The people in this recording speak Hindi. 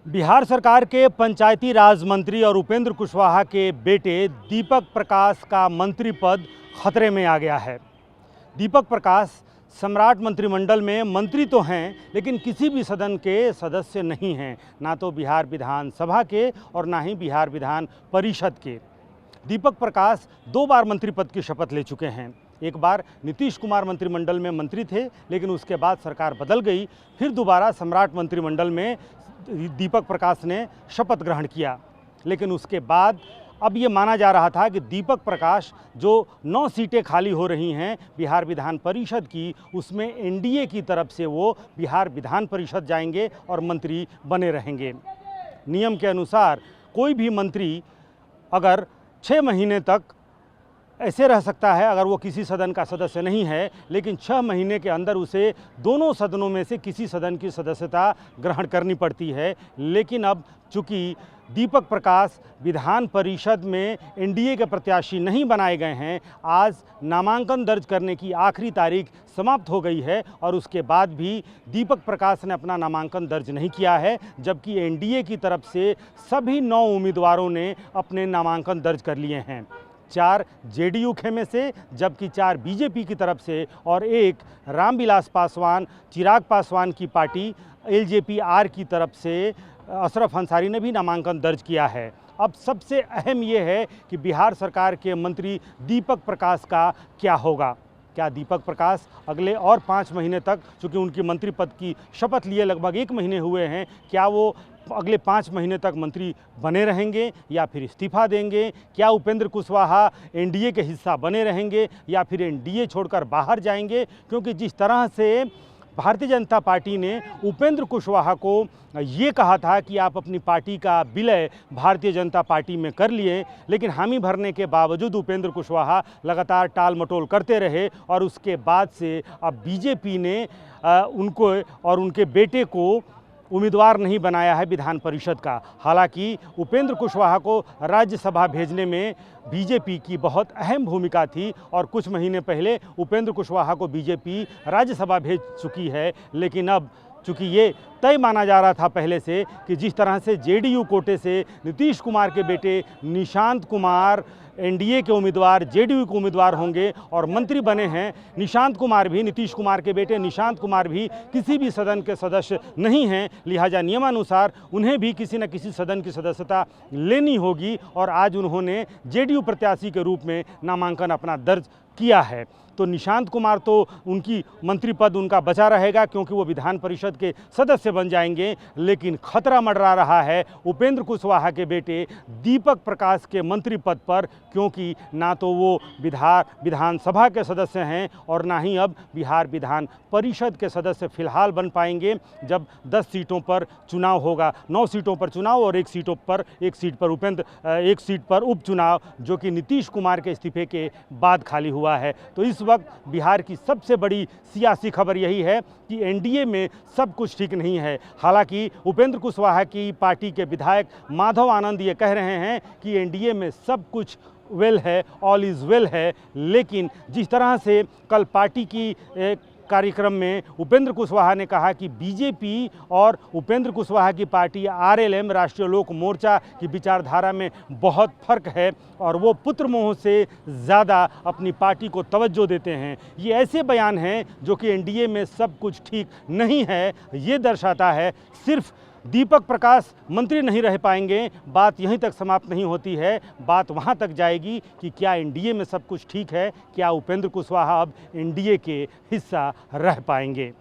बिहार सरकार के पंचायती राज मंत्री और उपेंद्र कुशवाहा के बेटे दीपक प्रकाश का मंत्री पद खतरे में आ गया है। दीपक प्रकाश सम्राट मंत्रिमंडल में मंत्री तो हैं, लेकिन किसी भी सदन के सदस्य नहीं हैं, ना तो बिहार विधानसभा के और ना ही बिहार विधान परिषद के। दीपक प्रकाश 2 बार मंत्री पद की शपथ ले चुके हैं। एक बार नीतीश कुमार मंत्रिमंडल में मंत्री थे, लेकिन उसके बाद सरकार बदल गई। फिर दोबारा सम्राट मंत्रिमंडल में दीपक प्रकाश ने शपथ ग्रहण किया, लेकिन उसके बाद अब ये माना जा रहा था कि दीपक प्रकाश जो 9 सीटें खाली हो रही हैं बिहार विधान परिषद की, उसमें एनडीए की तरफ से वो बिहार विधान परिषद जाएंगे और मंत्री बने रहेंगे। नियम के अनुसार कोई भी मंत्री अगर 6 महीने तक ऐसे रह सकता है अगर वो किसी सदन का सदस्य नहीं है, लेकिन 6 महीने के अंदर उसे दोनों सदनों में से किसी सदन की सदस्यता ग्रहण करनी पड़ती है। लेकिन अब चूँकि दीपक प्रकाश विधान परिषद में एनडीए के प्रत्याशी नहीं बनाए गए हैं, आज नामांकन दर्ज करने की आखिरी तारीख समाप्त हो गई है और उसके बाद भी दीपक प्रकाश ने अपना नामांकन दर्ज नहीं किया है, जबकि एनडीए की तरफ से सभी 9 उम्मीदवारों ने अपने नामांकन दर्ज कर लिए हैं। 4 जेडीयू खेमे से, जबकि 4 बीजेपी की तरफ से और 1 रामविलास पासवान चिराग पासवान की पार्टी एलजेपी-आर की तरफ से अशरफ अंसारी ने भी नामांकन दर्ज किया है। अब सबसे अहम ये है कि बिहार सरकार के मंत्री दीपक प्रकाश का क्या होगा। क्या दीपक प्रकाश अगले और 5 महीने तक, चूँकि उनकी मंत्री पद की शपथ लिए लगभग 1 महीने हुए हैं, क्या वो अगले 5 महीने तक मंत्री बने रहेंगे या फिर इस्तीफा देंगे? क्या उपेंद्र कुशवाहा एनडीए के हिस्सा बने रहेंगे या फिर एनडीए छोड़कर बाहर जाएंगे? क्योंकि जिस तरह से भारतीय जनता पार्टी ने उपेंद्र कुशवाहा को ये कहा था कि आप अपनी पार्टी का विलय भारतीय जनता पार्टी में कर लिए, लेकिन हामी भरने के बावजूद उपेंद्र कुशवाहा लगातार टाल मटोल करते रहे और उसके बाद से अब बीजेपी ने उनको और उनके बेटे को उम्मीदवार नहीं बनाया है विधान परिषद का। हालांकि उपेंद्र कुशवाहा को राज्यसभा भेजने में बीजेपी की बहुत अहम भूमिका थी और कुछ महीने पहले उपेंद्र कुशवाहा को बीजेपी राज्यसभा भेज चुकी है। लेकिन अब चूँकि ये तय माना जा रहा था पहले से कि जिस तरह से जेडीयू कोटे से नीतीश कुमार के बेटे निशांत कुमार एनडीए के उम्मीदवार जेडीयू के उम्मीदवार होंगे और मंत्री बने हैं, निशांत कुमार भी, नीतीश कुमार के बेटे निशांत कुमार भी किसी भी सदन के सदस्य नहीं हैं, लिहाजा नियमानुसार उन्हें भी किसी न किसी सदन की सदस्यता लेनी होगी और आज उन्होंने जेडीयू प्रत्याशी के रूप में नामांकन अपना दर्ज किया है। तो निशांत कुमार तो उनकी मंत्री पद उनका बचा रहेगा क्योंकि वो विधान परिषद के सदस्य बन जाएंगे, लेकिन खतरा मंडरा रहा है उपेंद्र कुशवाहा के बेटे दीपक प्रकाश के मंत्री पद पर, क्योंकि ना तो वो विधानसभा के सदस्य हैं और ना ही अब बिहार विधान परिषद के सदस्य फिलहाल बन पाएंगे। जब 10 सीटों पर चुनाव होगा, 9 सीटों पर चुनाव और एक सीट पर उपचुनाव, जो कि नीतीश कुमार के इस्तीफे के बाद खाली हुआ है। तो इस वक्त बिहार की सबसे बड़ी सियासी खबर यही है कि एनडीए में सब कुछ ठीक नहीं है। हालांकि उपेंद्र कुशवाहा की पार्टी के विधायक माधव आनंद ये कह रहे हैं कि एनडीए में सब कुछ वेल है, ऑल इज़ वेल है, लेकिन जिस तरह से कल पार्टी की कार्यक्रम में उपेंद्र कुशवाहा ने कहा कि बीजेपी और उपेंद्र कुशवाहा की पार्टी आरएलएम राष्ट्रीय लोक मोर्चा की विचारधारा में बहुत फर्क है और वो पुत्र मोह से ज़्यादा अपनी पार्टी को तवज्जो देते हैं। ये ऐसे बयान हैं जो कि एनडीए में सब कुछ ठीक नहीं है। ये दर्शाता है सिर्फ दीपक प्रकाश मंत्री नहीं रह पाएंगे, बात यहीं तक समाप्त नहीं होती है, बात वहां तक जाएगी कि क्या एनडीए में सब कुछ ठीक है, क्या उपेंद्र कुशवाहा अब एनडीए के हिस्सा रह पाएंगे।